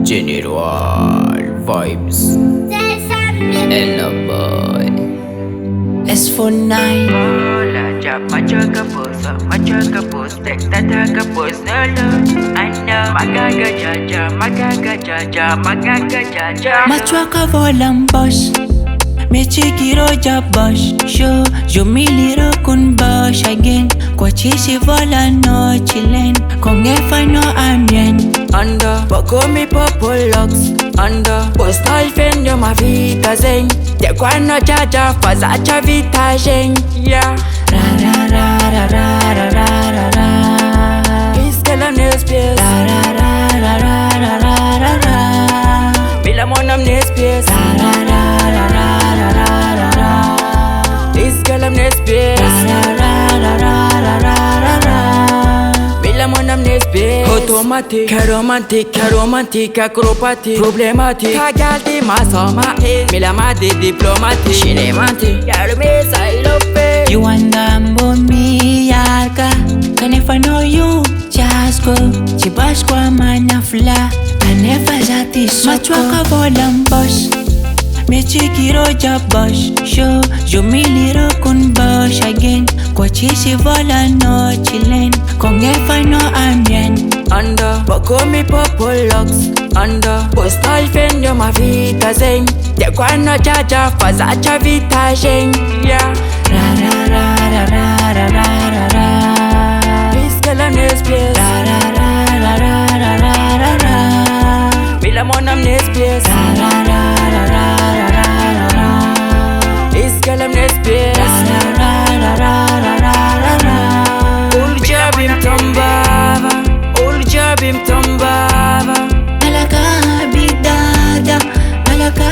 General vibes. Ella boy. S for 9. Hola, ya macho kapos, tektata kapos nolo. Ano, magaga jaja. Machuaka volan bosh. Me chikiro ja bosh. Yo mi liro kun bosh again. Kwa chishi vola no chilen. Con efa no amien. Ando, poco mi popolox. Ando, postal fenyo ma vita zen. Te kwano jaja fazacha vita zen. Yeah. Ra ra ra ra ra ra ra ra ra. Iskela nespies. Ra ra ra ra ra ra ra ra ra. Bila monam nespies. Ra ra ra ra ra ra ra ra ra. Iskela nespies. Ra ra ra ra ra ra ra ra. Bila monam nespies. Automatic, romantic, acrobatic, problematic. Kagalti masoma is. Mila madi diplomatic. Cinematic. Yarme sailope. You andambo mi yarka. Can if I know you, just go. Chibashkwa manafla. Can if I zati so. Machuaka volan bosh. Me chikiro ja bosh. Yo mi liro kun bosh again. Kwa chishi vola no chilen. Con efa no amien. Ando, poco mi popolox. Ando, postal fenyo ma vita zen. Te kwano jaja fazacha vita zen. Yeah. Ra ra ra ra ra ra ra ra ra. Iskela nespies. Ra ra ra ra ra ra ra ra ra. Bila monam nespies. Ra ra ra ra ra ra ra ra ra. Iskela nespies. Ra ra ra ra ra ra ra ra ra. Uljabim tombava. Uljabim tombava. Malaka bidada, malaka